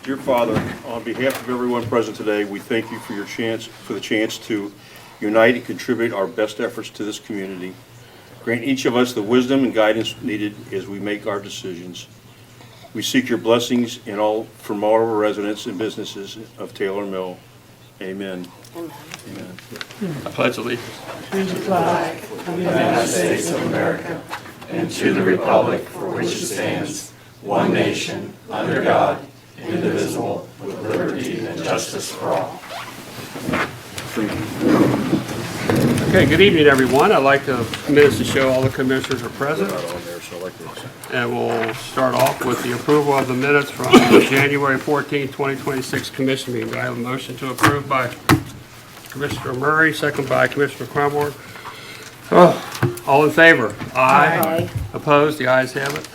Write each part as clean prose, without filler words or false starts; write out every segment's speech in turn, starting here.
Dear Father, on behalf of everyone present today, we thank you for the chance to unite and contribute our best efforts to this community. Grant each of us the wisdom and guidance needed as we make our decisions. We seek your blessings from all of our residents and businesses of Taylor Mill. Amen. Amen. I pledge allegiance to the flag of the United States of America and to the republic for which it stands, one nation, under God, indivisible, with liberty and justice for all. Okay, good evening, everyone. I'd like the minutes to show all the commissioners are present. And we'll start off with the approval of the minutes from the January 14, 2026 commission meeting. Do I have a motion to approve by Commissioner Murray, second by Commissioner Cromwell? All in favor? Aye. Opposed? The ayes have it.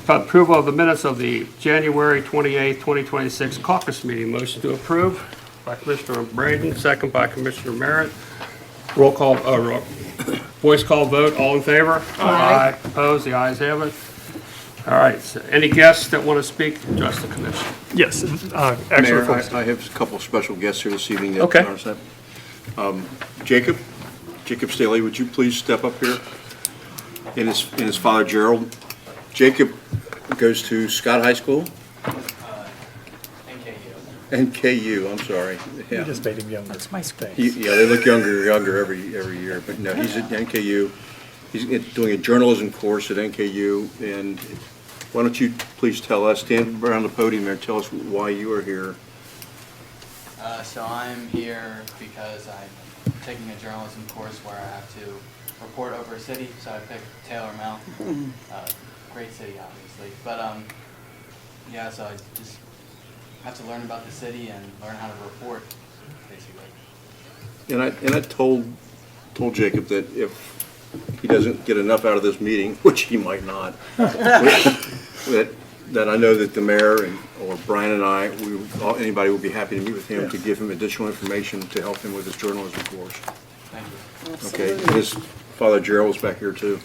Approval of the minutes of the January 28, 2026 caucus meeting. Motion to approve by Commissioner Braden, second by Commissioner Merritt. Roll call, voice call vote. All in favor? Aye. Opposed? The ayes have it. All right. So any guests that want to speak to address the commission? Yes, actually, Mayor, folks, I have a couple of special guests here this evening. Okay. Jacob Staley, would you please step up here? And his father Gerald. Jacob goes to Scott High School? NKU, I'm sorry. you Yeah. just made him younger. That's my space. Yeah, they look younger every year, but no, he's at NKU. He's doing a journalism course at NKU, and why don't you please tell us, stand around the podium there, tell us why you are here. So I'm here because I'm taking a journalism course where I have to report over a city, so I picked Taylor Mill. Great city, obviously, but yeah, so I just have to learn about the city and learn how to report, basically. And I told Jacob that if he doesn't get enough out of this meeting, which he might not, that I know that the mayor or Brian and I, anybody would be happy to meet with him to give him additional information to help him with his journalism course. Thank you. Okay, and his father Gerald's back here too.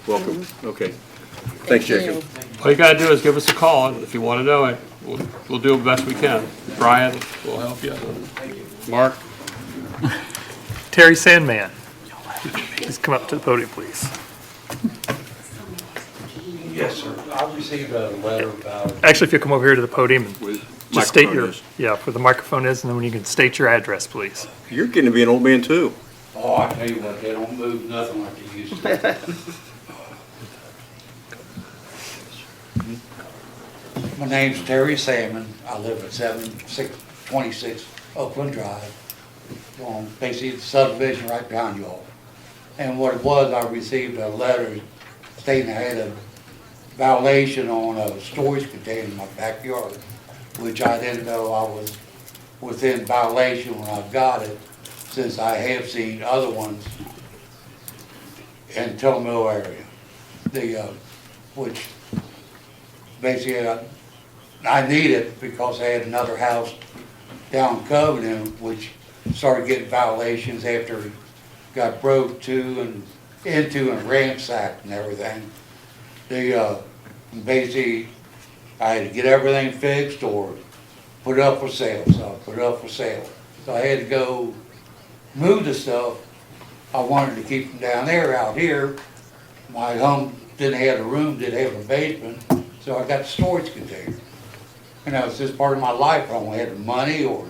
Welcome. Okay. Thanks, Jacob. All you gotta do is give us a call, and if you want to know it, we'll do the best we can. Brian will help you. Mark? Terry Sandman, please come up to the podium, please. Yes, sir. I received a letter about, Actually, if you come over here to the podium and With just state microphone your, is. yeah, where the microphone is, and then when you can state your address, please. You're getting to be an old man too. oh, I tell you what, they don't move nothing like they used to. My name's Terry Salmon. I live at 7626 Oakland Drive, on basically the subdivision right behind you all. And what it was, I received a letter stating I had a violation on a storage container in my backyard, which I didn't know I was within violation when I got it, since I have seen other ones in Tillamook area. Which basically I need it because I had another house down Covenant, which started getting violations after it got broke to and into and ransacked and everything. Basically, I had to get everything fixed or put it up for sale, so I put it up for sale. So I had to go move the stuff. I wanted to keep them down there. Out here, my home didn't have a room, didn't have a basement, so I got a storage container. And that was just part of my life. I don't have the money or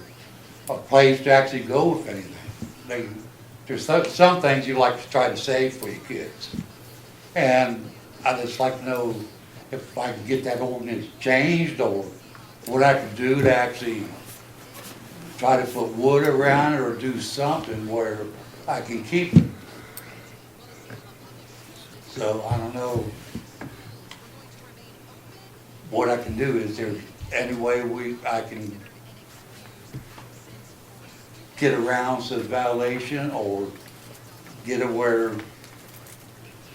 a place to actually go with anything. There's some things you like to try to save for your kids. And I just like to know if I can get that ordinance changed or what I can do to actually try to put wood around it or do something where I can keep it. So I don't know what I can do. Is there any way I can get around the violation or get it where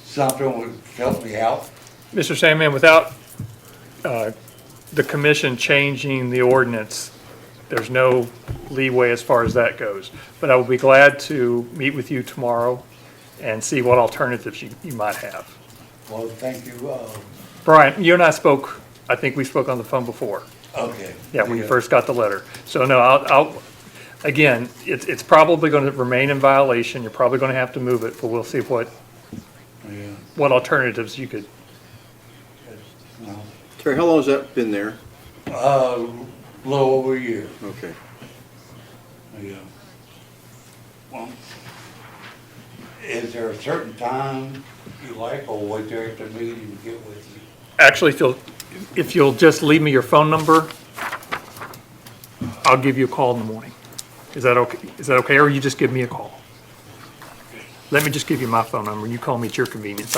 something would help me out? Mr. Sandman, without the commission changing the ordinance, there's no leeway as far as that goes. But I will be glad to meet with you tomorrow and see what alternatives you might have. Well, thank you. Brian, you and I spoke, I think we spoke on the phone before. Okay. Yeah, when you first got the letter. So no, again, it's probably going to remain in violation. You're probably going to have to move it, but we'll see what alternatives you could. No. Terry, how long has that been there? A little over a year. Okay. Yeah. Well, is there a certain time you like, or wait there at the meeting to get with you? Actually, if you'll just leave me your phone number, I'll give you a call in the morning. Is that okay? Is that okay, or you just give me a call? Let me just give you my phone number, and you call me at your convenience.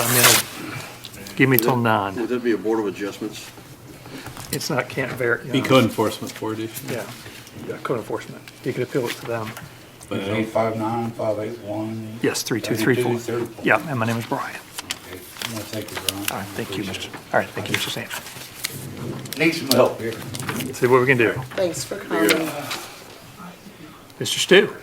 Give me till 9. Would that be a Board of Adjustments? It's not, can't verify. Be code enforcement board issue. Yeah, code enforcement. You can appeal it to them. But 859-581. Yes, 3234. 3234. Yeah, and my name is Brian. Okay. Thank you, Ron. All right, thank you, Mr. All right, thank you, Mr. Sam. Need some help here. See what we can do. Thanks for coming. Mr. Stu?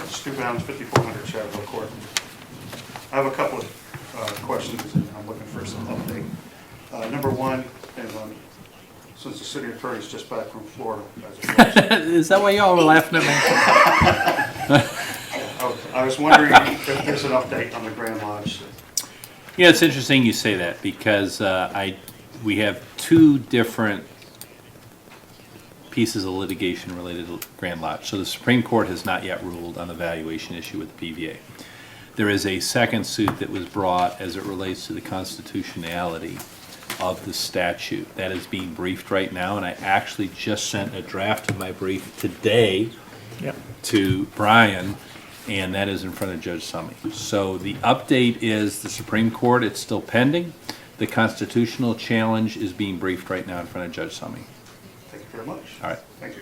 Stu Bounds, 5400 Chevrolet Court. I have a couple of questions, and I'm looking for some update. Number one, and since the city attorney is just back from Florida, is that why y'all were laughing at me? I was wondering if there's an update on the Grand Lodge. Yeah, it's interesting you say that because we have two different pieces of litigation related to Grand Lodge. So the Supreme Court has not yet ruled on the valuation issue with the PVA. There is a second suit that was brought as it relates to the constitutionality of the statute. That is being briefed right now, and I actually just sent a draft of my brief today Yep. to Brian, and that is in front of Judge Summey. So the update is the Supreme Court, it's still pending. The constitutional challenge is being briefed right now in front of Judge Summey. Thank you very much. All right. Thank you.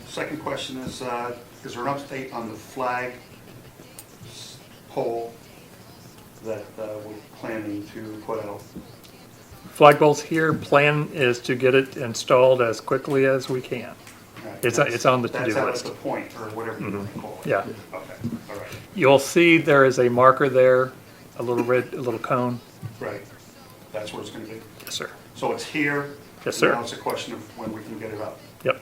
Second question is there an update on the flag pole that we're planning to put out? Flagpole's here. Plan is to get it installed as quickly as we can. It's on the to-do That's out list. at the point, or whatever you want to call it. Yeah. Okay, all right, You'll see there is a marker there, a little cone. right. That's where it's going to be. Yes, sir. So it's here. Yes, sir. Now it's a question of when we can get it up. Yep.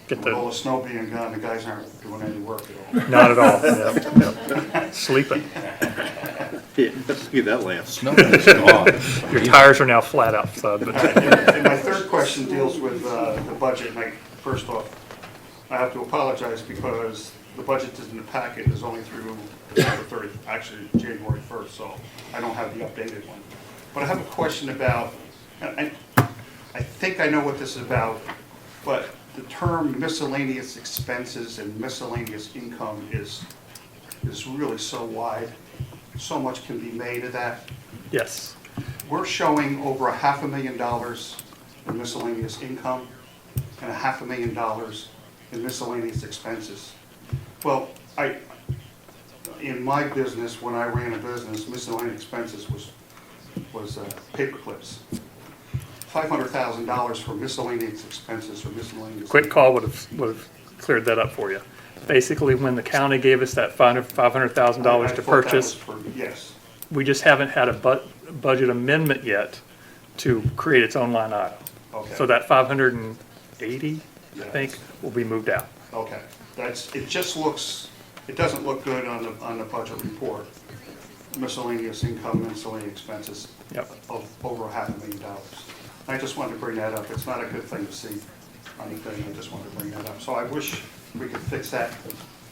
Get With all the, the snow being gone, the guys aren't doing any work at all. not at all. Yep. Sleeping. Yeah, let's give that laugh. Your tires are now flat outside, but And my third question deals with the budget. And first off, I have to apologize because the budget is in the packet is only through December 30th, actually January 1st, so I don't have the updated one. But I have a question about, and I think I know what this is about, but the term miscellaneous expenses and miscellaneous income is really so wide. So much can be made of that. yes. We're showing over $500,000 in miscellaneous income and $500,000 in miscellaneous expenses. Well, in my business, when I ran a business, miscellaneous expenses was paper clips. $500,000 for miscellaneous expenses or miscellaneous. Quick call would have cleared that up for you. Basically, when the county gave us that $500,000 I to thought that purchase, was for- Yes, we just haven't had a budget amendment yet to create its own line item. okay. So that 580, I think, will be moved out. Okay, it doesn't look good on the budget report. Miscellaneous income, miscellaneous expenses Yep. of over $500,000. I just wanted to bring that up. It's not a good thing to see on the thing. I just wanted to bring that up. So I wish we could fix that.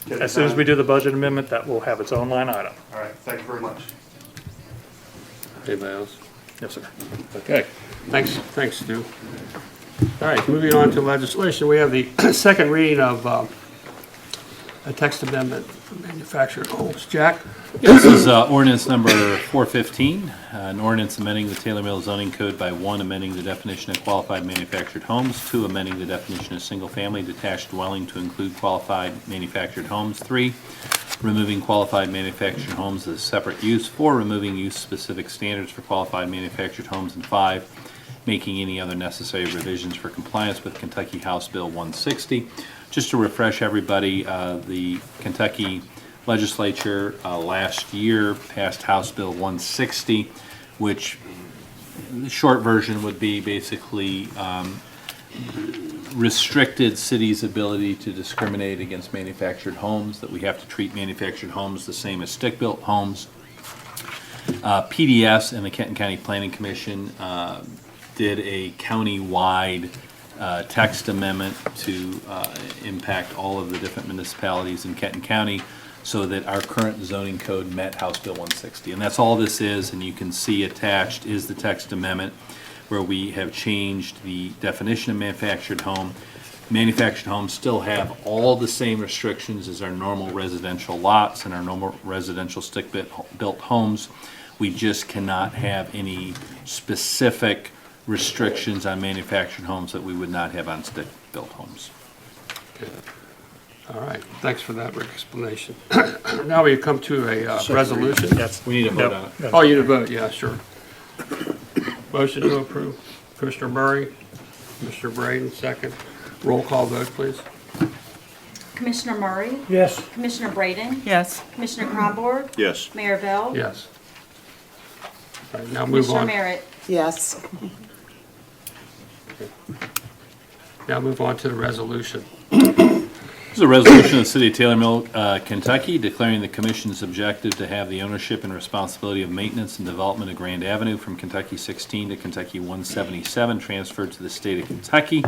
get it As soon as done. we do the budget amendment, that will have its own line item. All right, thank you very much. Anybody else? Yes, sir. Okay, thanks, Stu. All right, moving on to legislation, we have the second reading of a text amendment for manufactured homes. Jack? This is ordinance number 415, an ordinance amending the Taylor Mill zoning code by 1, amending the definition of qualified manufactured homes, 2, amending the definition of single-family detached dwelling to include qualified manufactured homes, 3, removing qualified manufactured homes as a separate use, 4, removing use-specific standards for qualified manufactured homes, and 5, making any other necessary revisions for compliance with Kentucky House Bill 160. Just to refresh everybody, the Kentucky legislature last year passed House Bill 160, which the short version would be basically restricted cities' ability to discriminate against manufactured homes, that we have to treat manufactured homes the same as stick-built homes. PDS and the Kenton County Planning Commission did a county-wide text amendment to impact all of the different municipalities in Kenton County so that our current zoning code met House Bill 160. And that's all this is, and you can see attached is the text amendment where we have changed the definition of manufactured home. Manufactured homes still have all the same restrictions as our normal residential lots and our normal residential stick-built homes. We just cannot have any specific restrictions on manufactured homes that we would not have on stick-built homes. All right, thanks for that explanation. Now we come to a resolution. We need to vote on it. Oh, you need to vote, yeah, sure. Motion to approve. Commissioner Murray, Commissioner Braden, second. Roll call vote, please. Commissioner Murray? Yes. Commissioner Braden? Yes. Commissioner Kronborg? Yes. Mayor Bell? Yes. All right, now move Commissioner on. Merritt? Yes. Now move on to the resolution. This is a resolution of the City of Taylor Mill, Kentucky, declaring the Commission's objective to have the ownership and responsibility of maintenance and development of Grand Avenue from Kentucky 16 to Kentucky 177 transferred to the state of Kentucky.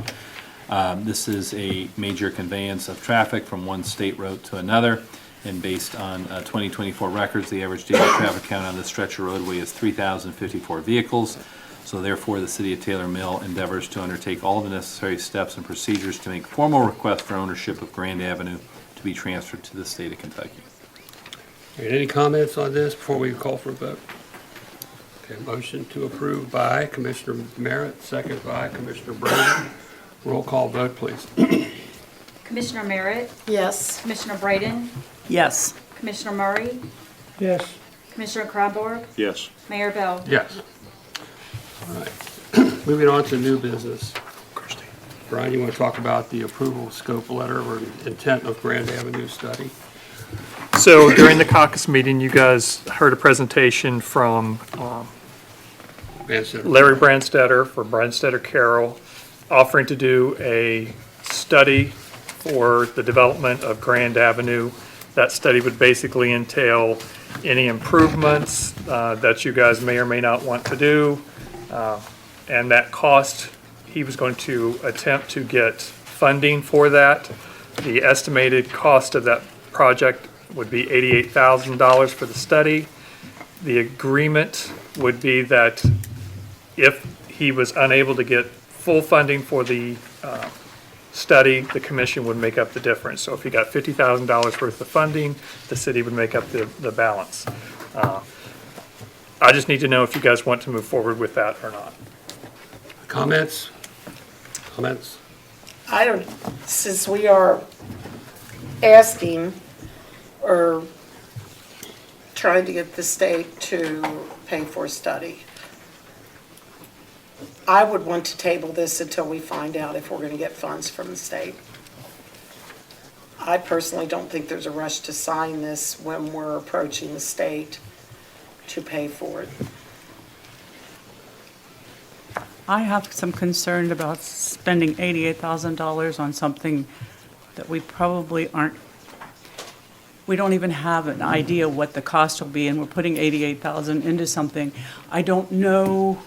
This is a major conveyance of traffic from one state road to another, and based on 2024 records, the average daily traffic count on this stretch of roadway is 3,054 vehicles. So therefore, the City of Taylor Mill endeavors to undertake all the necessary steps and procedures to make formal request for ownership of Grand Avenue to be transferred to the state of Kentucky. All right, any comments on this before we call for a vote? Okay, motion to approve by Commissioner Merritt, second by Commissioner Braden. Roll call vote, please. Commissioner Merritt? Yes. Commissioner Braden? Yes. Commissioner Murray? Yes. Commissioner Kronborg? Yes. Mayor Bell? Yes. All right, moving on to new business. Brian, you want to talk about the approval scope letter or intent of Grand Avenue study? So during the caucus meeting, you guys heard a presentation from Larry Brandstetter for Brandstetter Carroll, offering to do a study for the development of Grand Avenue. That study would basically entail any improvements that you guys may or may not want to do. And that cost, he was going to attempt to get funding for that. The estimated cost of that project would be $88,000 for the study. The agreement would be that if he was unable to get full funding for the study, the commission would make up the difference. So if he got $50,000 worth of funding, the city would make up the balance. I just need to know if you guys want to move forward with that or not. Comments? Comments? I don't, since we are asking or trying to get the state to pay for a study, I would want to table this until we find out if we're going to get funds from the state. I personally don't think there's a rush to sign this when we're approaching the state to pay for it. I have some concern about spending $88,000 on something that we probably aren't, we don't even have an idea what the cost will be, and we're putting $88,000 into something. I don't know,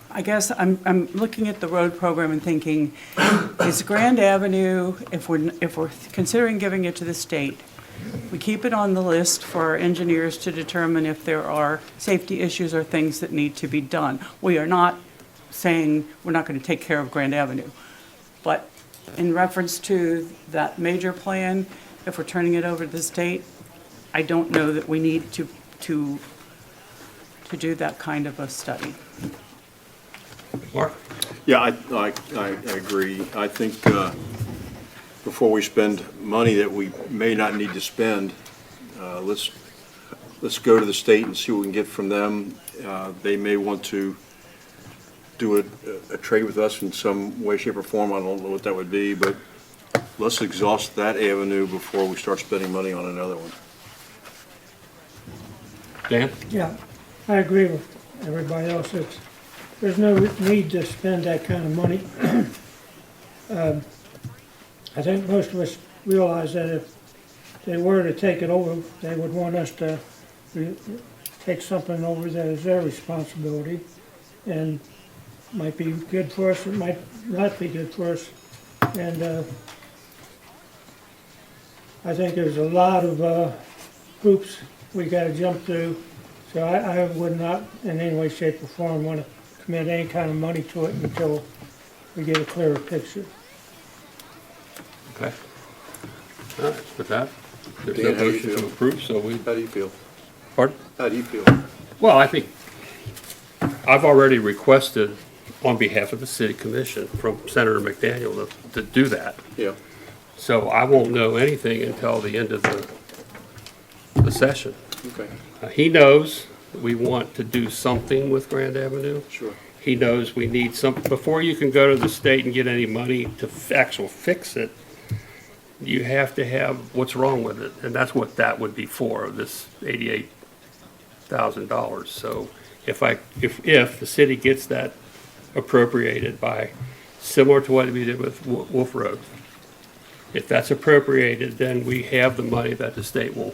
I guess I'm looking at the road program and thinking, is Grand Avenue, if we're considering giving it to the state, we keep it on the list for our engineers to determine if there are safety issues or things that need to be done. We are not saying we're not going to take care of Grand Avenue. But in reference to that major plan, if we're turning it over to the state, I don't know that we need to do that kind of a study. Mark? Yeah, I agree. I think before we spend money that we may not need to spend, let's go to the state and see what we can get from them. They may want to do a trade with us in some way, shape, or form. I don't know what that would be, but let's exhaust that avenue before we start spending money on another one. Dan? Yeah, I agree with everybody else. There's no need to spend that kind of money. I think most of us realize that if they were to take it over, they would want us to take something over that is their responsibility. And might be good for us, it might not be good for us. And I think there's a lot of hoops we gotta jump through. So I would not in any way, shape, or form want to commit any kind of money to it until we get a clearer picture. Okay. All right, with that, there's no Dan, how do you motion to feel? approve, so we, How do you feel? pardon? How do you feel? Well, I think I've already requested on behalf of the city commission from Senator McDaniel to do that. Yeah. So I won't know anything until the end of the session. Okay. He knows that we want to do something with Grand Avenue. Sure. He knows we need some, before you can go to the state and get any money to actually fix it, you have to have what's wrong with it, and that's what that would be for, this $88,000. So if the city gets that appropriated by, similar to what we did with Wolf Road, if that's appropriated, then we have the money that the state will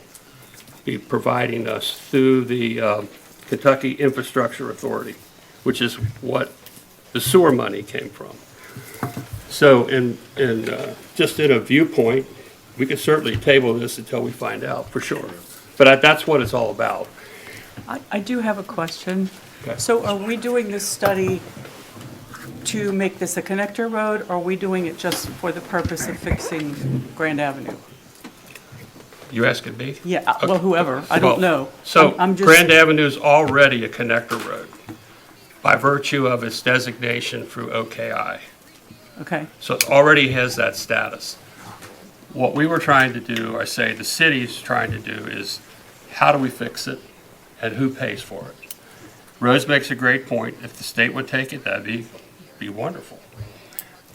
be providing us through the Kentucky Infrastructure Authority, which is what the sewer money came from. So just in a viewpoint, we could certainly table this until we find out, for sure. But that's what it's all about. I do have a question. Okay. So are we doing this study to make this a connector road, or are we doing it just for the purpose of fixing Grand Avenue? You asking me? Yeah, well, whoever, I don't know. So I'm just- Grand Avenue is already a connector road by virtue of its designation through OKI. Okay, So it already has that status. What we were trying to do, I say the city's trying to do, is how do we fix it and who pays for it? Rose makes a great point. If the state would take it, that'd be wonderful.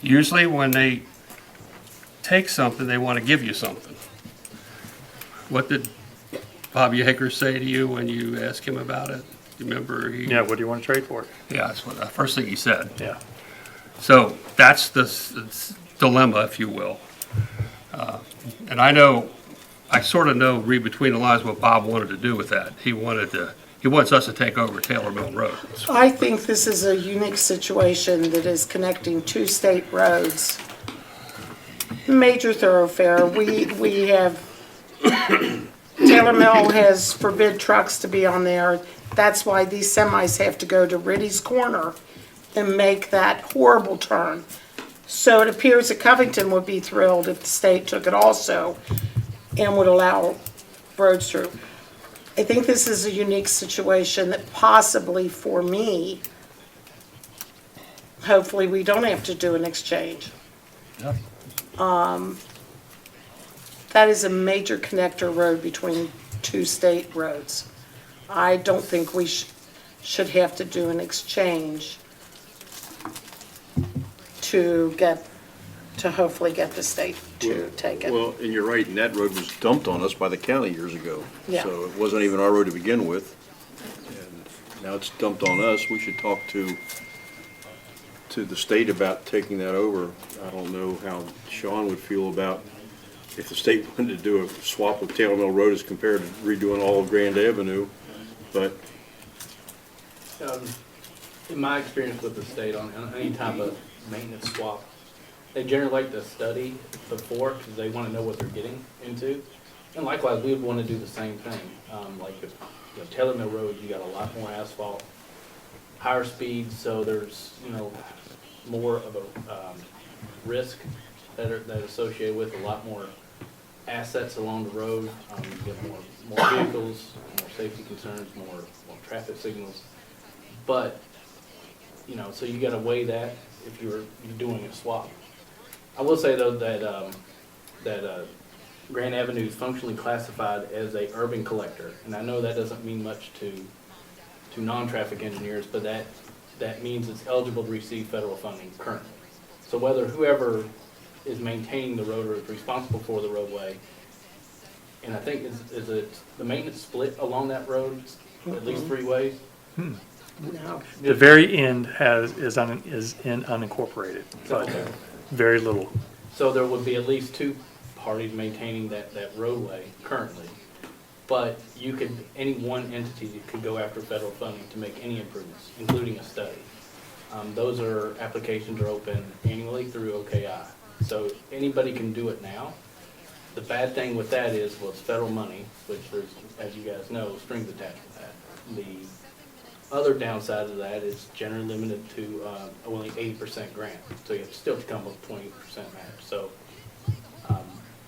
Usually when they take something, they want to give you something. What did Bob Yeager say to you when you asked him about it? Do you remember? Yeah, what do you want to trade for it? Yeah, that's what the first thing he said. Yeah. So that's the dilemma, if you will. And I sort of know, read between the lines what Bob wanted to do with that. He wants us to take over Taylor Mill Road. I think this is a unique situation that is connecting two state roads. Major thoroughfare. We have, Taylor Mill has forbid trucks to be on there. That's why these semis have to go to Riddy's Corner and make that horrible turn. So it appears that Covington would be thrilled if the state took it also and would allow roads through. I think this is a unique situation that possibly for me, hopefully we don't have to do an exchange. That is a major connector road between two state roads. I don't think we should have to do an exchange to hopefully get the state to take it. Well, and you're right, and that road was dumped on us by the county years ago. Yeah. So it wasn't even our road to begin with. And now it's dumped on us. We should talk to the state about taking that over. I don't know how Sean would feel about if the state wanted to do a swap with Taylor Mill Road as compared to redoing all of Grand Avenue, but In my experience with the state on any type of maintenance swap, they generally like to study before because they want to know what they're getting into. And likewise, we would want to do the same thing. Like if, Taylor Mill Road, you got a lot more asphalt, higher speeds, so there's, more of a risk that associated with a lot more assets along the road. You get more vehicles, more safety concerns, more traffic signals. But, so you gotta weigh that if you're doing a swap. I will say though that Grand Avenue is functionally classified as a urban collector, and I know that doesn't mean much to non-traffic engineers, but that means it's eligible to receive federal funding currently. So whether whoever is maintaining the road or is responsible for the roadway, and I think is it the maintenance split along that road at least 3 ways. No. The very end is in unincorporated, but Okay. very little. So there would be at least 2 parties maintaining that roadway currently. But any one entity could go after federal funding to make any improvements, including a study. Those applications are open annually through OKI. So anybody can do it now. The bad thing with that is, well, it's federal money, which there's, as you guys know, strings attached to that. The other downside of that is generally limited to only 80% grant. So you have to still come with 20% match. So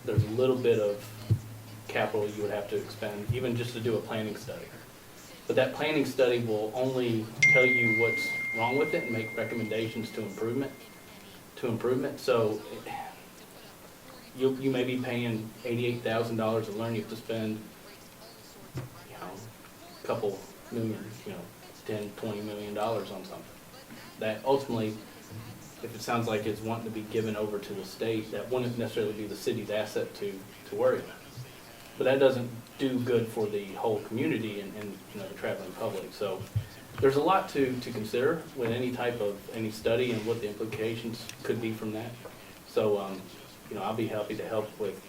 there's a little bit of capital you would have to expend, even just to do a planning study. But that planning study will only tell you what's wrong with it and make recommendations to improvement. So you may be paying $88,000 to learn. You have to spend, a couple million, $10, $20 million on something. That ultimately, if it sounds like it's wanting to be given over to the state, that wouldn't necessarily be the city's asset to worry about. But that doesn't do good for the whole community and the traveling public. So there's a lot to consider with any study and what the implications could be from that. So I'll be happy to help with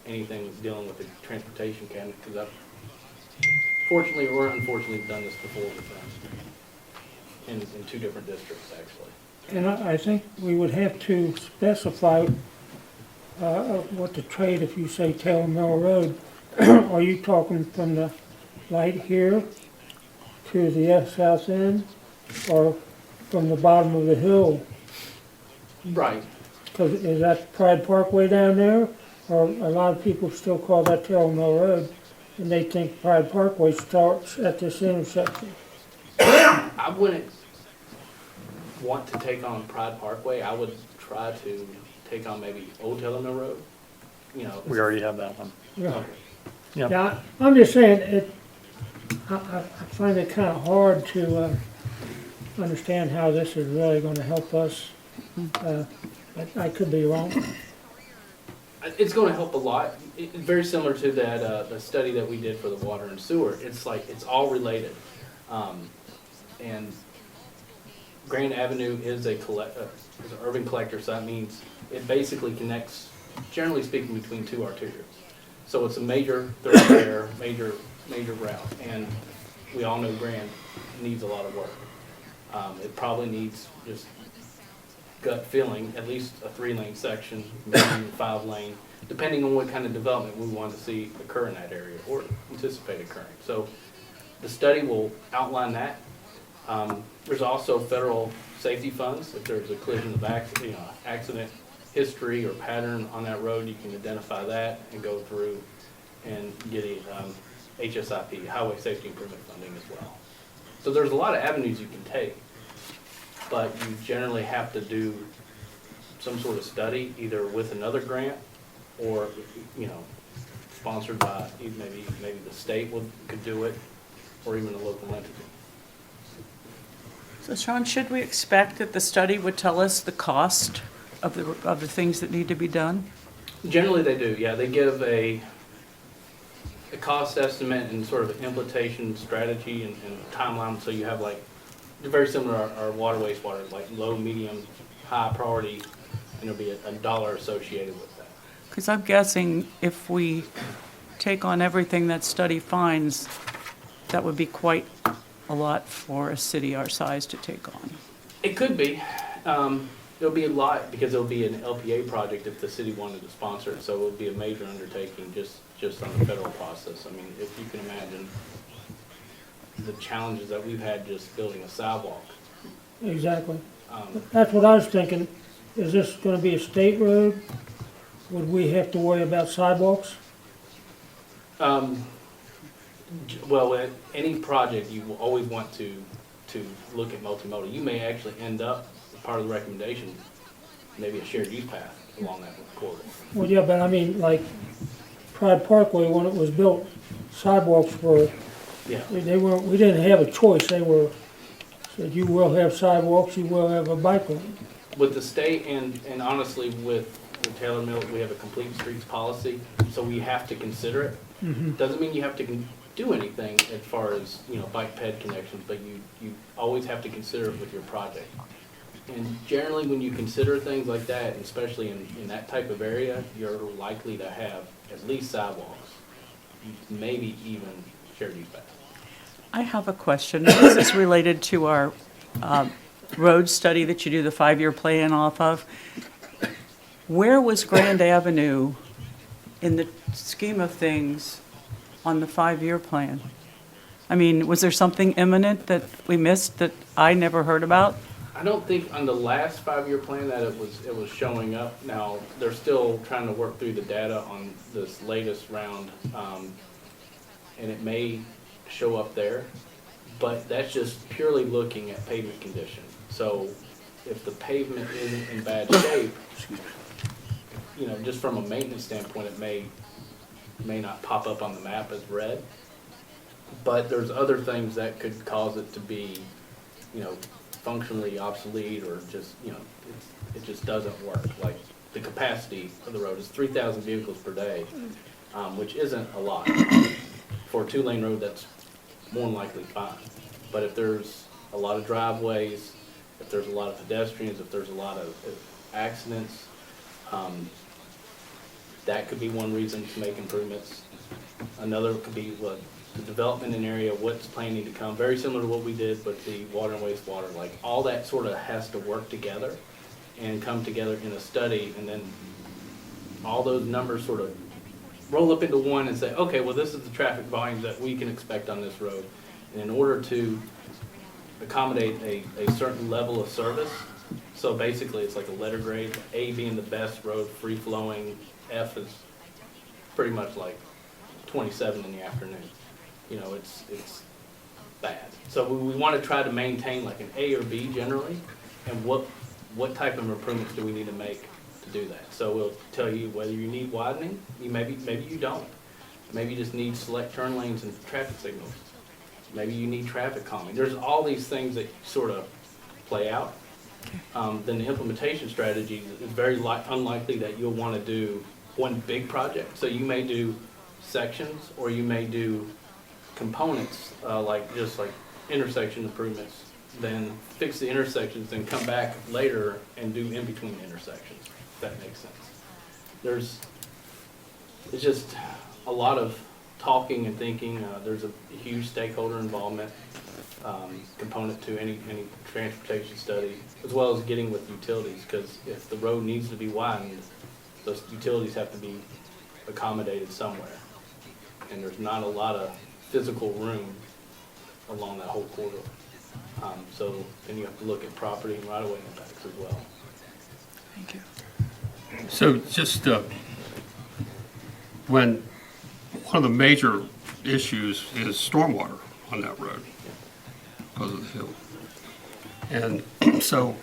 anything dealing with the transportation cabinet, because I've fortunately or unfortunately done this before with them in 2 different districts actually. And I think we would have to specify what the trade, if you say Taylor Mill Road, are you talking from the light here to the south end, or from the bottom of the hill? Right. Because is that Pride Parkway down there? Or a lot of people still call that Taylor Mill Road, and they think Pride Parkway starts at this intersection. I wouldn't want to take on Pride Parkway. I would try to take on maybe Old Taylor Mill Road. We already have that one. Yeah. Yeah. Yeah, I'm just saying, I find it kind of hard to understand how this is really going to help us. I could be wrong. It's going to help a lot. It's very similar to that the study that we did for the water and sewer. It's like it's all related, and Grand Avenue is an urban collector, so that means it basically connects, generally speaking, between 2 arterials. So it's a major thoroughfare, major route, and we all know Grand needs a lot of work. It probably needs, just gut feeling, at least a 3-lane section, maybe 5-lane, depending on what kind of development we want to see occur in that area or anticipate occurring. So the study will outline that. There's also federal safety funds. If there's a collision of accident history or pattern on that road, you can identify that and go through and get HSIP, Highway Safety Improvement Funding as well. So there's a lot of avenues you can take, but you generally have to do some sort of study, either with another grant or, sponsored by maybe the state could do it, or even a local entity. So Sean, should we expect that the study would tell us the cost of the things that need to be done? Generally, they do, yeah. They give a cost estimate and sort of an implementation strategy and timeline, so you have very similar to our water, wastewater, like low, medium, high priority, and there'll be a dollar associated with that. Because I'm guessing if we take on everything that study finds, that would be quite a lot for a city our size to take on. It could be. It'll be a lot because it'll be an LPA project if the city wanted to sponsor it, so it would be a major undertaking just on the federal process. I mean, if you can imagine the challenges that we've had just building a sidewalk. Exactly. That's what I was thinking. Is this going to be a state road? Would we have to worry about sidewalks? Well, with any project, you will always want to look at multimodal. You may actually end up, part of the recommendation, maybe a shared use path along that corridor. Well, yeah, but I mean, like Pride Parkway, when it was built, sidewalks were, Yeah. we didn't have a choice. They were, said you will have sidewalks, you will have a bike lane. With the state and honestly with Taylor Mill, we have a complete streets policy, so we have to consider it. Doesn't mean you have to do anything as far as, you know, bike ped connections, but you always have to consider it with your project. And generally, when you consider things like that, especially in that type of area, you're likely to have at least sidewalks, maybe even shared use paths. I have a question. This is related to our road study that you do the 5-year plan off of. Where was Grand Avenue in the scheme of things on the 5-year plan? I mean, was there something imminent that we missed that I never heard about? I don't think on the last 5-year plan that it was showing up. Now, they're still trying to work through the data on this latest round, and it may show up there, but that's just purely looking at pavement condition. So if the pavement isn't in bad shape, you know, just from a maintenance standpoint, it may not pop up on the map as red, but there's other things that could cause it to be, you know, functionally obsolete, or just, you know, it just doesn't work. Like, the capacity of the road is 3,000 vehicles per day, which isn't a lot. For a 2-lane road, that's more than likely fine. But if there's a lot of driveways, if there's a lot of pedestrians, if there's a lot of accidents, that could be one reason to make improvements. Another could be what the development in area, what's planning to come, very similar to what we did with the water and wastewater. Like, all that sort of has to work together and come together in a study, and then all those numbers sort of roll up into one and say, okay, well, this is the traffic volumes that we can expect on this road. And in order to accommodate a certain level of service, so basically it's like a letter grade, A being the best road, free flowing, F is pretty much like 27 in the afternoon. You know, it's bad. So we want to try to maintain like an A or B generally, and what type of improvements do we need to make to do that? So we'll tell you whether you need widening, maybe you don't. Maybe you just need select turn lanes and traffic signals. Maybe you need traffic calming. There's all these things that sort of play out. Then the implementation strategy is very unlikely that you'll want to do one big project. So you may do sections, or you may do components, like intersection improvements, then fix the intersections, then come back later and do in between intersections, if that makes sense. It's just a lot of talking and thinking. There's a huge stakeholder involvement component to any transportation study, as well as getting with utilities, because if the road needs to be widened, those utilities have to be accommodated somewhere. And there's not a lot of physical room along that whole corridor. So then you have to look at property and right-of-way impacts as well. Thank you. So just when one of the major issues is stormwater on that road because of the hill. And so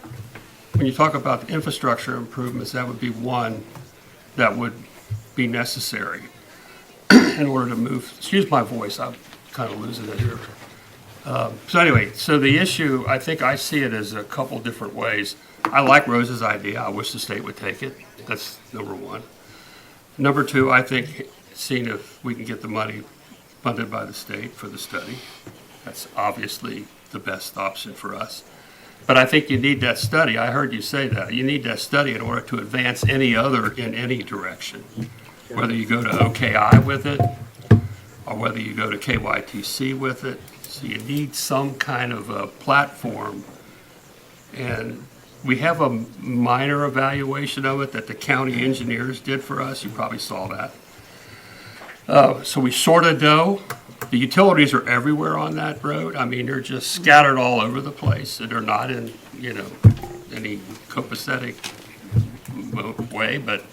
when you talk about the infrastructure improvements, that would be one that would be necessary in order to move. Excuse my voice, I'm kind of losing it here. So anyway, so the issue, I think I see it as a couple different ways. I like Rose's idea. I wish the state would take it. That's number one. Number two, I think seeing if we can get the money funded by the state for the study. That's obviously the best option for us. But I think you need that study. I heard you say that. You need that study in order to advance any other in any direction. Whether you go to OKI with it, or whether you go to KYTC with it. So you need some kind of a platform. And we have a minor evaluation of it that the county engineers did for us. You probably saw that. So we sort of know. The utilities are everywhere on that road. I mean, they're just scattered all over the place. They're not in, any copacetic way. But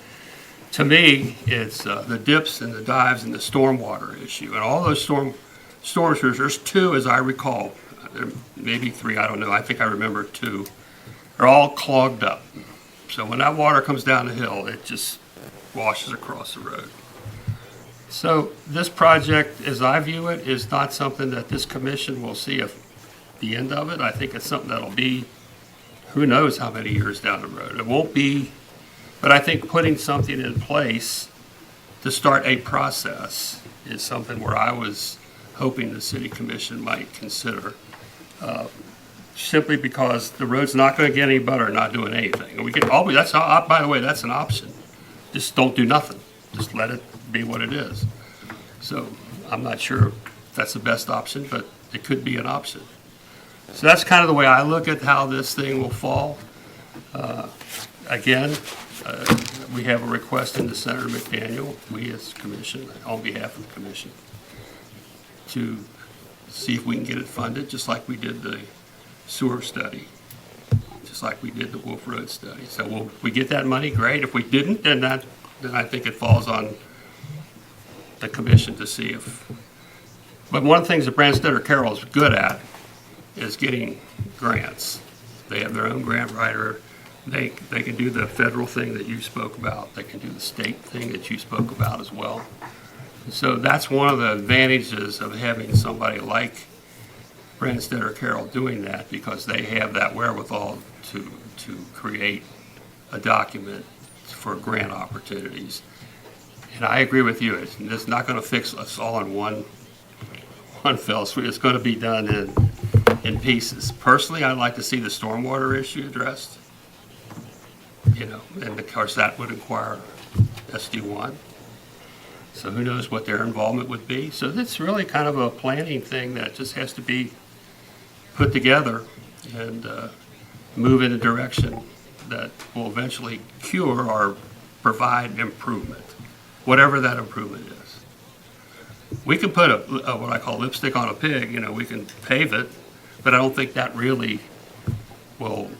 to me, it's the dips and the dives and the stormwater issue. And all those storms, there's two, as I recall, maybe three, I don't know. I think I remember two. They're all clogged up. So when that water comes down the hill, it just washes across the road. So this project, as I view it, is not something that this commission will see the end of it. I think it's something that'll be, who knows how many years down the road. It won't be, but I think putting something in place to start a process is something where hoping the city commission might consider, simply because the road's not going to get any better not doing anything. And we can always, by the way, that's an option. Just don't do nothing. Just let it be what it is. So I'm not sure if that's the best option, but it could be an option. So that's kind of the way I look at how this thing will fall. Again, we have a request into Senator McDaniel, we as commission, on behalf of the commission, to see if we can get it funded, just like we did the sewer study, just like we did the Wolf Road study. So if we get that money, great. If we didn't, then I think it falls on the commission to see if. But one of the things that Branstetter Carroll is good at is getting grants. They have their own grant writer. They can do the federal thing that you spoke about. They can do the state thing that you spoke about as well. So that's one of the advantages of having somebody like Branstetter Carroll doing that, because they have that wherewithal to create a document for grant opportunities. And I agree with you. It's not going to fix us all in one fell swoop. It's going to be done in pieces. Personally, I'd like to see the stormwater issue addressed. And of course that would require SD1. So who knows what their involvement would be. So it's really kind of a planning thing that just has to be put together and move in a direction that will eventually cure or provide improvement, whatever that improvement is. We can put what I call lipstick on a pig, we can pave it, but I don't think that really will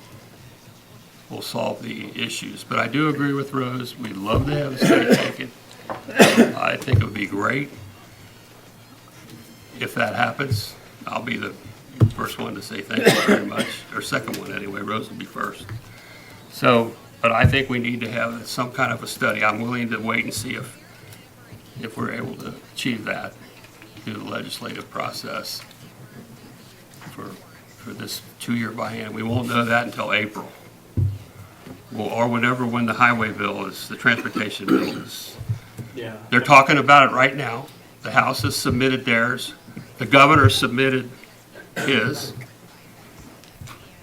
solve the issues. But I do agree with Rose. We'd love to have the state take it. I think it would be great if that happens. I'll be the first one to say thank you very much, or second one anyway. Rose will be first. So, but I think we need to have some kind of a study. I'm willing to wait and see if we're able to achieve that through the legislative process for this 2-year buy-in. We won't know that until April. Or whenever, when the highway bill is, the transportation bill is. Yeah. They're talking about it right now. The House has submitted theirs. The governor submitted his.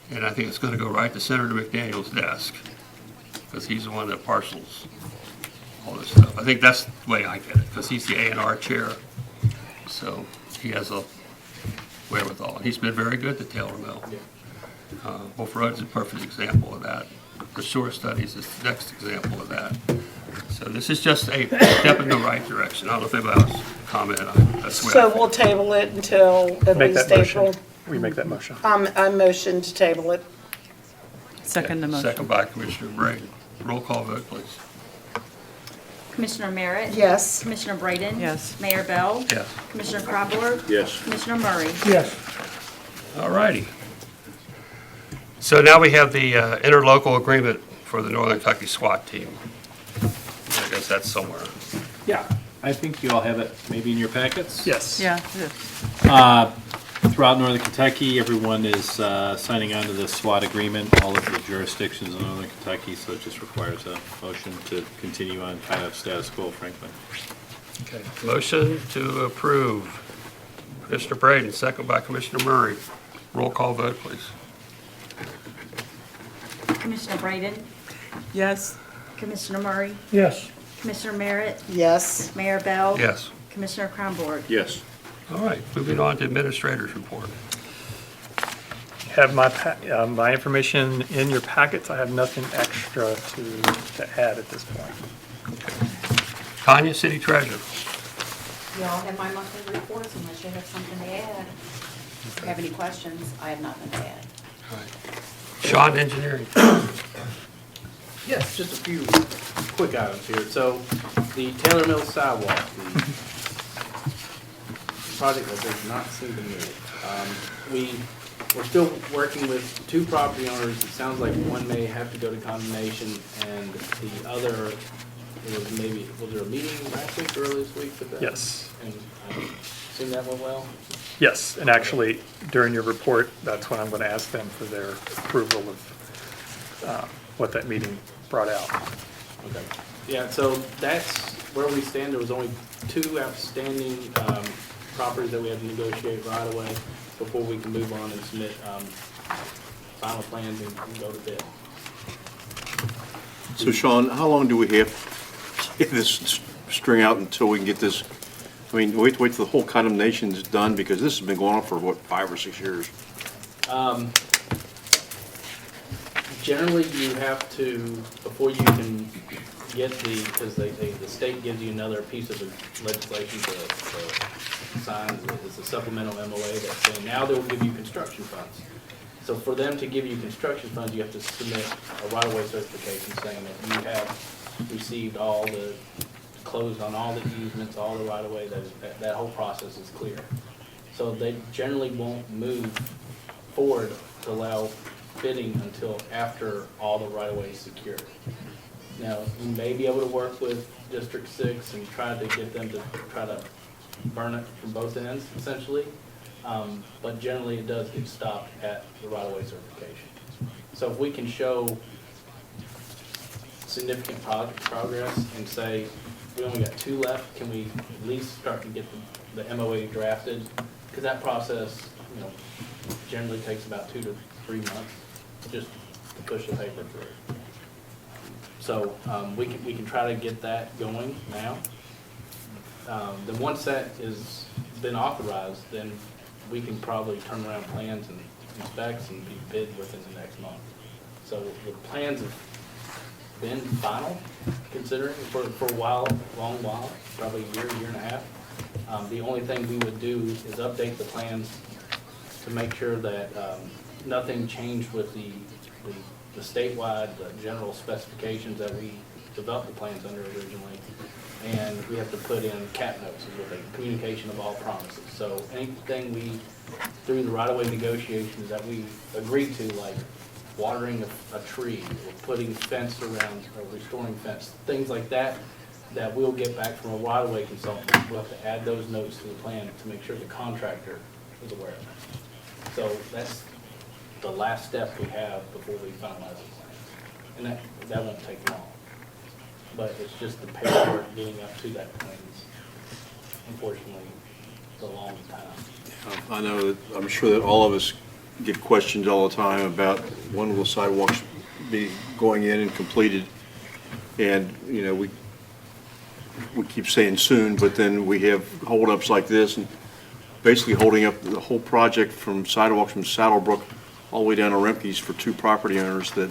And I think it's going to go right to Senator McDaniel's desk, because he's the one that parcels all this stuff. I think that's the way I get it, because he's the A&R chair. So he has a wherewithal. He's been very good to Taylor Mill. Wolf Road is a perfect example of that. The sewer studies is the next example of that. So this is just a step in the right direction. I don't know if anybody else comment on it. That's the way I So feel. we'll table it until at Make least that motion. April. We make that motion. I motion to table it. Second the motion. Second by Commissioner Braden. Roll call vote, please. Commissioner Merritt? Yes. Commissioner Braden? Yes. Mayor Bell? Yes. Commissioner Cromberg? Yes. Commissioner Murray? Yes. All righty. So now we have the interlocal agreement for the Northern Kentucky SWAT team. I guess that's somewhere. Yeah, I think you all have it maybe in your packets. Yes. Yeah, it is. Throughout Northern Kentucky, everyone is signing on to the SWAT agreement, all of the jurisdictions in Northern Kentucky, so it just requires a motion to continue on kind of status quo, frankly. Okay. Motion to approve. Commissioner Braden, second by Commissioner Murray. Roll call vote, please. Commissioner Braden? Yes. Commissioner Murray? Yes. Commissioner Merritt? Yes. Mayor Bell? Yes. Commissioner Cromberg? Yes. All right, moving on to administrator's report. Have my information in your packets. I have nothing extra to add at this point. Tanya, City Treasurer. Y'all have my monthly reports unless you have something to add. If you have any questions, I have nothing to add. All right. Sean, Engineering. Yes, just a few quick items here. So the Taylor Mill sidewalk, the project that does not seem to move. We're still working with 2 property owners. It sounds like one may have to go to condemnation, and the other, was there a meeting last week or earlier this week with that? Yes. And assume that went well? Yes, and actually, during your report, that's when I'm going to ask them for their approval of what that meeting brought out. Okay. Yeah, so that's where we stand. There was only 2 outstanding properties that we have to negotiate right away before we can move on and submit final plans and go to bid. So Sean, how long do we have to get this string out until we can get this? I mean, wait till the whole condemnation is done, because this has been going on for, what, 5 or 6 years? Generally, you have to, before you can get because the state gives you another piece of legislation to sign, it's a supplemental MOA that's saying now they will give you construction funds. So for them to give you construction funds, you have to submit a right-of-way certification saying that you have received all the, closed on all the easements, all the right-of-way, that whole process is clear. So they generally won't move forward to allow bidding until after all the right-of-way is secured. Now, we may be able to work with District 6 and try to get them to try to burn it from both ends, essentially. But generally, it does get stopped at the right-of-way certification. So if we can show significant progress and say, we only got 2 left, can we at least start to get the MOA drafted? Because that process, generally takes about 2 to 3 months just to push the paper through. So we can try to get that going now. Then once that is been authorized, then we can probably turn around plans and specs and be bid within the next month. So the plans have been final, considering for a while, long while, probably a year and a half. The only thing we would do is update the plans to make sure that nothing changed with the statewide general specifications that we developed the plans under originally. And we have to put in cap notes with a communication of all promises. So anything we, through the right-of-way negotiations that we agreed to, like watering a tree or putting fence around or restoring fence, things like that, that we'll get back from a right-of-way consultant. We'll have to add those notes to the plan to make sure the contractor is aware of it. So that's the last step we have before we finalize the plan. And that won't take long. But it's just the paperwork getting up to that point is, unfortunately, the long time. I know that, I'm sure that all of us get questions all the time about when will sidewalks be going in and completed. And, we keep saying soon, but then we have holdups like this, and basically holding up the whole project from sidewalks from Saddlebrook all the way down to Remke's for 2 property owners that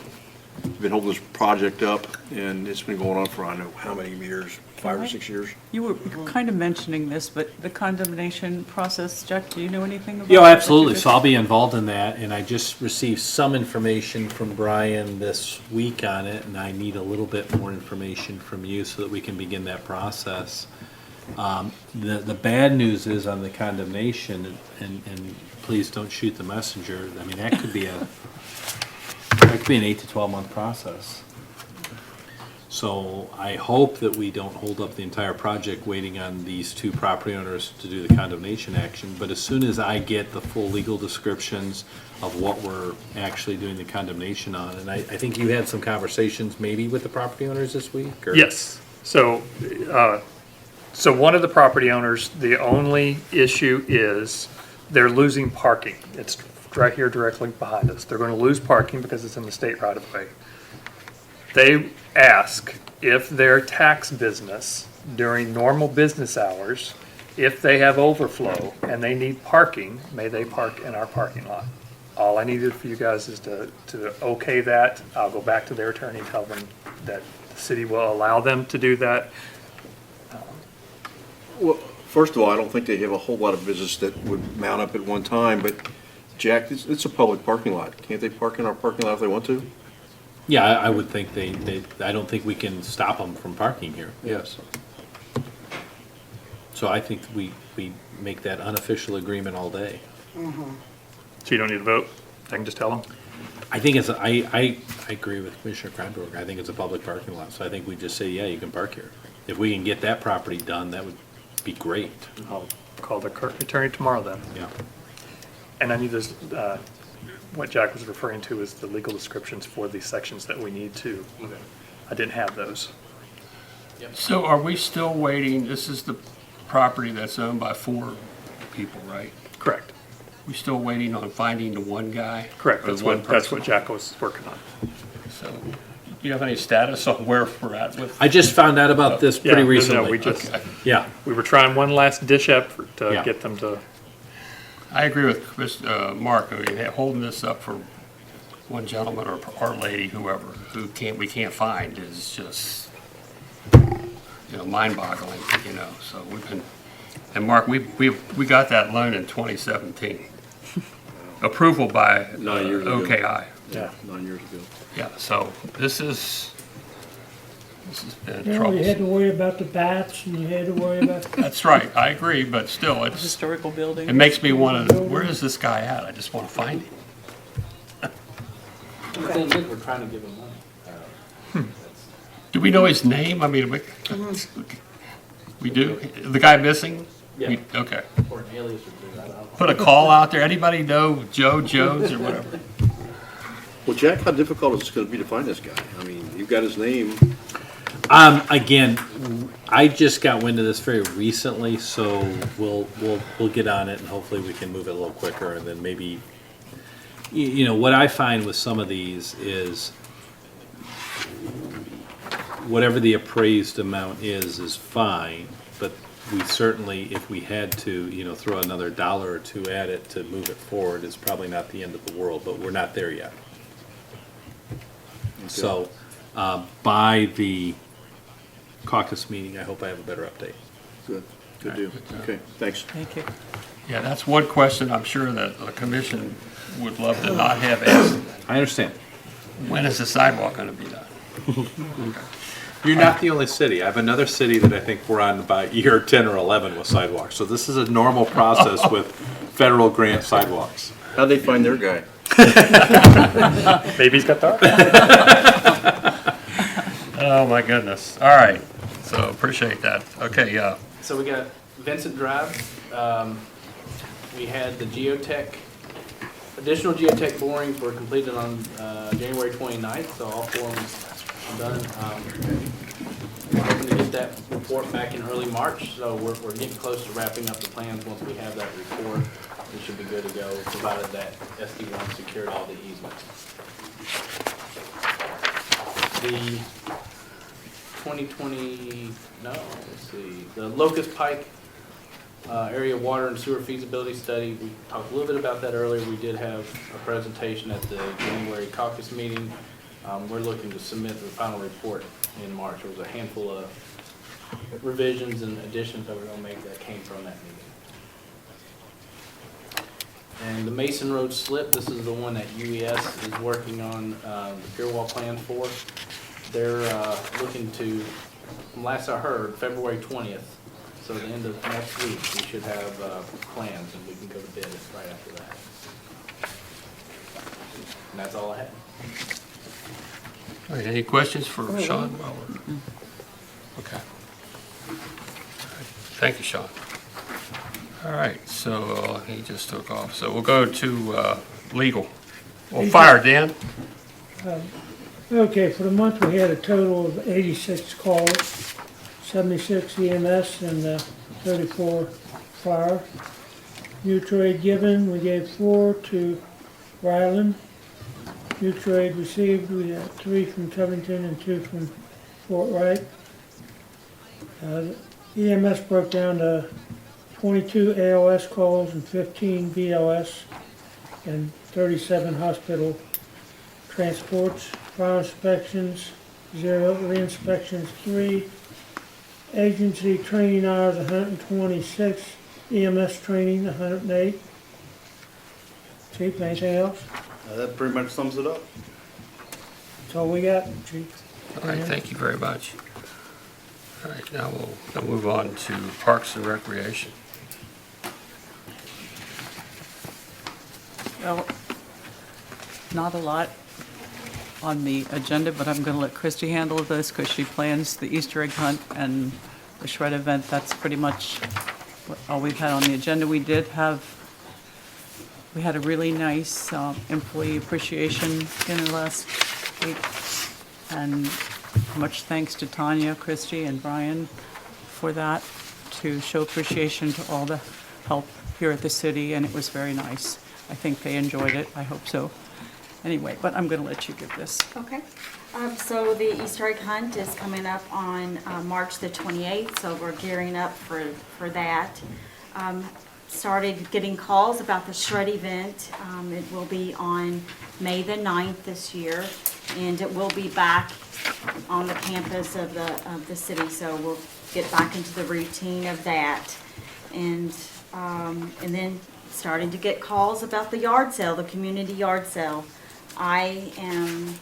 have been holding this project up, and it's been going on for, I don't know how many years, 5 or 6 years. You were kind of mentioning this, but the condemnation process, Jack, do you know anything about it? Yeah, absolutely. So I'll be involved in that, and I just received some information from Brian this week on it, and I need a little bit more information from you so that we can begin that process. The bad news is on the condemnation, and please don't shoot the messenger. I mean, that could be an 8 to 12 month process. So I hope that we don't hold up the entire project waiting on these 2 property owners to do the condemnation action. But as soon as I get the full legal descriptions of what we're actually doing the condemnation on, and I think you had some conversations maybe with the property owners this week? Or? Yes. So one of the property owners, the only issue is they're losing parking. It's right here directly behind us. They're going to lose parking because it's in the state right of way. They ask if their tax business during normal business hours, if they have overflow and they need parking, may they park in our parking lot? All I needed for you guys is to okay that. I'll go back to their attorney and tell them that the city will allow them to do that. Well, first of all, I don't think they have a whole lot of business that would mount up at one time, but Jack, it's a public parking lot. Can't they park in our parking lot if they want to? Yeah, I would think I don't think we can stop them from parking here. Yes. So I think we make that unofficial agreement all day. So you don't need to vote? I can just tell them? I think I agree with Commissioner Kreinberg. I think it's a public parking lot, so I think we just say, yeah, you can park here. If we can get that property done, that would be great. I'll call the attorney tomorrow then. Yeah. And I need this, what Jack was referring to is the legal descriptions for the sections that we need to. Okay. I didn't have those. So are we still waiting, this is the property that's owned by 4 people, right? Correct, We still waiting on finding the one guy? correct. Or That's one what person? Jacko's working on. So, do you have any status on where we're at with? I just found out about this Yeah, pretty no, recently. we just, Yeah, we were trying one last dish effort to Yeah. get them to, I agree with Mark, I mean, holding this up for one gentleman or lady, whoever, we can't find is just, mind-boggling, so we've been, and Mark, we got that loan in 2017. Approval by 9 years ago. OKI. yeah. 9 years ago. Yeah, so this has been You know, trouble. you had to worry about the bats and you had to worry about, That's right, I agree, but still, Historical building. it makes me want to, where is this guy at? I just want to find him. The thing is, we're trying to give them money. Do we know his name? I mean, we do? The guy missing? Yeah. Okay. Or an alias or two, I don't know. Put a call out there. Anybody know Joe Jones or whatever? Well, Jack, how difficult is it going to be to find this guy? I mean, you've got his name. again, I just got wind of this very recently, so we'll get on it and hopefully we can move it a little quicker and then maybe, what I find with some of these is whatever the appraised amount is fine, but we certainly, if we had to, throw another $1 or $2 at it to move it forward, it's probably not the end of the world, but we're not there yet. So, by the caucus meeting, I hope I have a better update. Good, good deal. Okay, thanks. Thank you. Yeah, that's one question I'm sure that the commission would love to not have asked. I understand. When is the sidewalk going to be done? You're not the only city. I have another city that I think we're on about year 10 or 11 with sidewalks. So this is a normal process with federal grant sidewalks. How'd they find their guy? Maybe he's got the. Oh, my goodness. All right. So appreciate that. Okay, yeah. So we got Vincent Drive. We had the additional geotech borings were completed on January 29th, so all forms are done. We're hoping to get that report back in early March, so we're getting close to wrapping up the plans. Once we have that report, we should be good to go, provided that SD1 secured all the easements. The 2020, the Locust Pike area water and sewer feasibility study. We talked a little bit about that earlier. We did have a presentation at the January caucus meeting. We're looking to submit the final report in March. There was a handful of revisions and additions that we're going to make that came from that meeting. And the Mason Road slip, this is the one that UES is working on the pier wall plan for. They're looking to, from last I heard, February 20th. So at the end of next week, we should have plans and we can go to bid right after that. And that's all I had. All right, any questions for Sean? Okay. Thank you, Sean. All right, so he just took off. So we'll go to legal. Well, fire, Dan. okay, for the month, we had a total of 86 calls, 76 EMS and 34 fire. Mutual aid given, we gave 4 to Ryland. Mutual aid received, we had 3 from Covington and 2 from Fort Wright. EMS broke down to 22 ALS calls and 15 BLS and 37 hospital transports. Fire inspections, 0, re-inspections, 3. Agency training hours, 126. EMS training, 108. Chief, anything else? That pretty much sums it up. That's all we got, Chief. All right, thank you very much. All right, now we'll move on to Parks and Recreation. Well, not a lot on the agenda, but I'm going to let Christie handle this because she plans the Easter egg hunt and the shred event. That's pretty much all we've had on the agenda. We had a really nice employee appreciation dinner last week, and much thanks to Tanya, Christie, and Brian for that, to show appreciation to all the help here at the city, and it was very nice. I think they enjoyed it. I hope so. Anyway, but I'm going to let you give this. Okay. So the Easter egg hunt is coming up on March the 28th, so we're gearing up for that. Started getting calls about the shred event. It will be on May the 9th this year, and it will be back on the campus of the city, so we'll get back into the routine of that. And then starting to get calls about the yard sale, the community yard sale. I am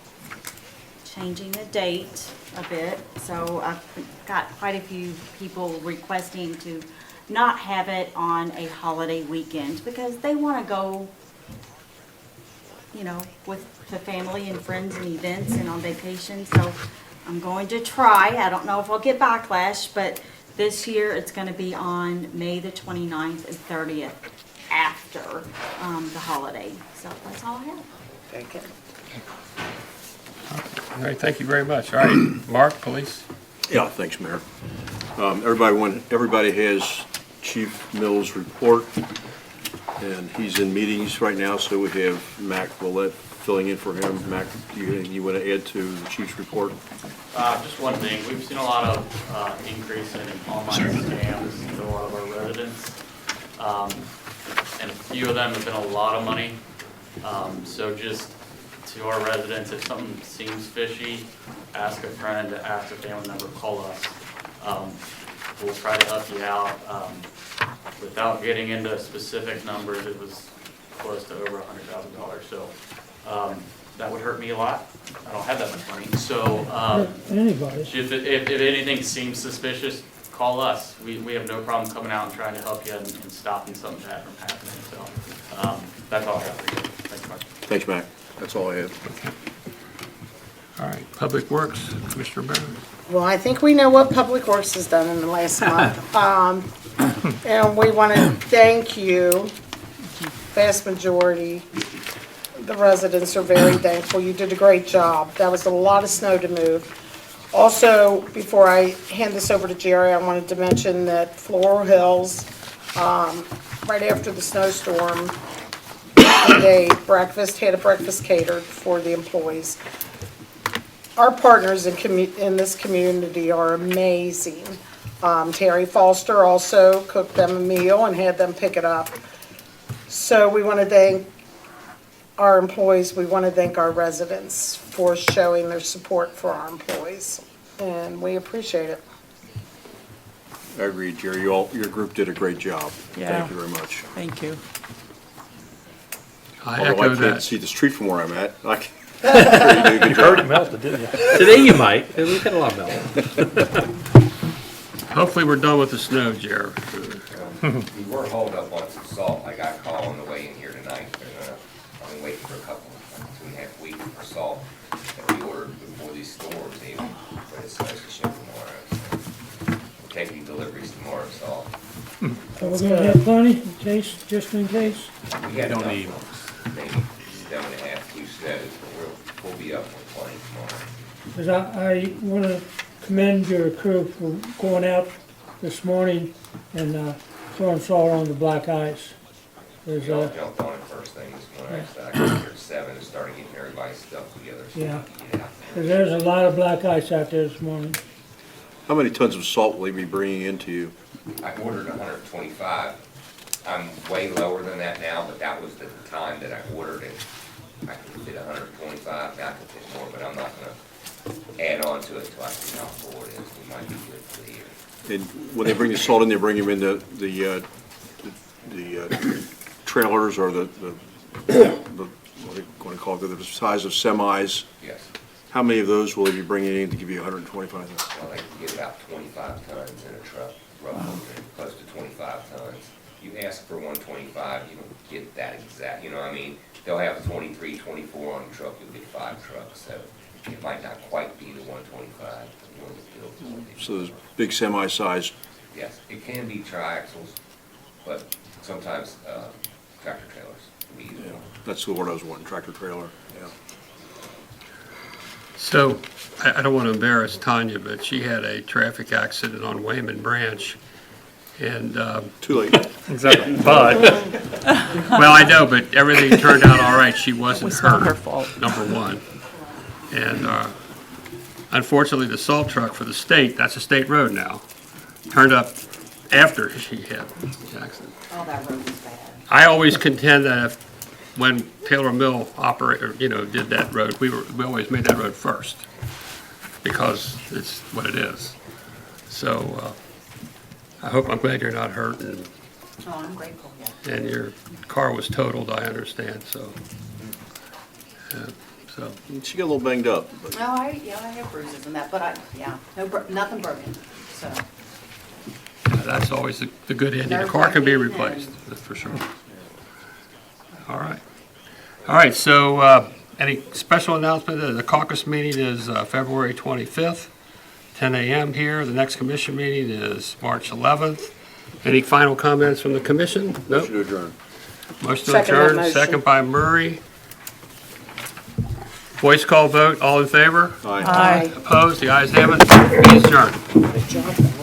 changing the date a bit, so I've got quite a few people requesting to not have it on a holiday weekend because they want to go, you know, with the family and friends and events and on vacation. So I'm going to try. I don't know if I'll get backlash, but this year it's going to be on May the 29th and 30th after the holiday. So that's all I have. Thank you. All right, thank you very much. All right, Mark, police. Yeah, thanks, Mayor. Everybody has Chief Mills' report, and he's in meetings right now, so we have Mac Willett filling in for him. Mac, do you have anything you want to add to the chief's report? Just one thing, we've seen a lot of increase in online scams to a lot of our residents. And a few of them have been a lot of money. So just to our residents, if something seems fishy, ask a friend, ask a family member, call us. We'll try to help you out. Without getting into specific numbers, it was close to over $100,000. So that would hurt me a lot. I don't have that much money. So Anybody. if anything seems suspicious, call us. We have no problem coming out and trying to help you and stopping something bad from happening. So that's all I have for you. Thanks, Mark. Thanks, Mac. That's all I have. All right, Public Works, Commissioner Barron. Well, I think we know what Public Works has done in the last month. And we want to thank you, vast majority. The residents are very thankful. You did a great job. That was a lot of snow to move. Also, before I hand this over to Jerry, I wanted to mention that Floral Hills, right after the snowstorm, had a breakfast catered for the employees. Our partners in this community are amazing. Terry Foster also cooked them a meal and had them pick it up. So we want to thank our employees, we want to thank our residents for showing their support for our employees, and we appreciate it. I agree, Jerry. Your group did a great job. Yeah. Thank you very much. Thank you. I Although echo I can't that. see the street from where I'm at. You heard it melted, didn't you? Today you might. We've had a lot of melt. Hopefully, we're done with the snow, Jared. We were hauled up on some salt. I got a call on the way in here tonight. I've been waiting for a couple, 2.5 weeks for salt that we ordered before these storms even. But it's supposed to ship tomorrow. We're taking deliveries tomorrow, so. So we're gonna have plenty, just in case. We got don't enough need- for maybe 7.5, 2 snows, but we'll be up with plenty tomorrow. Because I want to commend your crew for going out this morning and throwing salt on the black ice. There's We all jumped on it first thing this morning. I got here at 7 and started getting everybody's stuff together. So Yeah. we could get out there. there's a lot of black ice out there this morning. How many tons of salt will he be bringing into you? I ordered 125. I'm way lower than that now, but that was the time that I ordered it. I could fit 125, now I could fit more, but I'm not gonna add on to it until I see how full it is. We might be good for the year. And when they bring the salt in, they bring them in the trailers or the what are they going to call it, the size of semis? Yes. How many of those will they be bringing in to give you 125? Well, they can get about 25 tons in a truck, roughly, close to 25 tons. You ask for 125, you don't get that exact, you know what I mean? They'll have 23, 24 on the truck, you'll get 5 trucks, so it might not quite be the 125 that you want to build. So those big semi-sized, Yes, it can be triaxles, but sometimes tractor trailers can be used. yeah, that's the word I was wanting, tractor trailer, yeah. So, I don't want to embarrass Tanya, but she had a traffic accident on Wayman Branch, And, Too late. Exactly. But well, I know, but everything turned out all right. She wasn't was not her hurt, fault. number one. And unfortunately, the salt truck for the state, that's a state road now, turned up after she hit Jackson. Oh, that road was bad. I always contend that if, when Taylor Mill did that road, we always made that road first, because it's what it is. So, I'm glad you're not hurt, and Oh, I'm grateful, yeah. your car was totaled, I understand, so. She got a little banged up, but No, I have bruises and that, but nothing broken, so. That's always the good ending. The car can be replaced, that's for sure. All right. All right, so any special announcement? The caucus meeting is February 25th, 10 a.m. here. The next commission meeting is March 11th. Any final comments from the commission? Nope. motion to adjourn. Motion to Second that adjourn, motion. second by Murray. Voice call vote, all in favor? Aye. Aye. Opposed? The ayes have it. Meeting adjourned. Good job.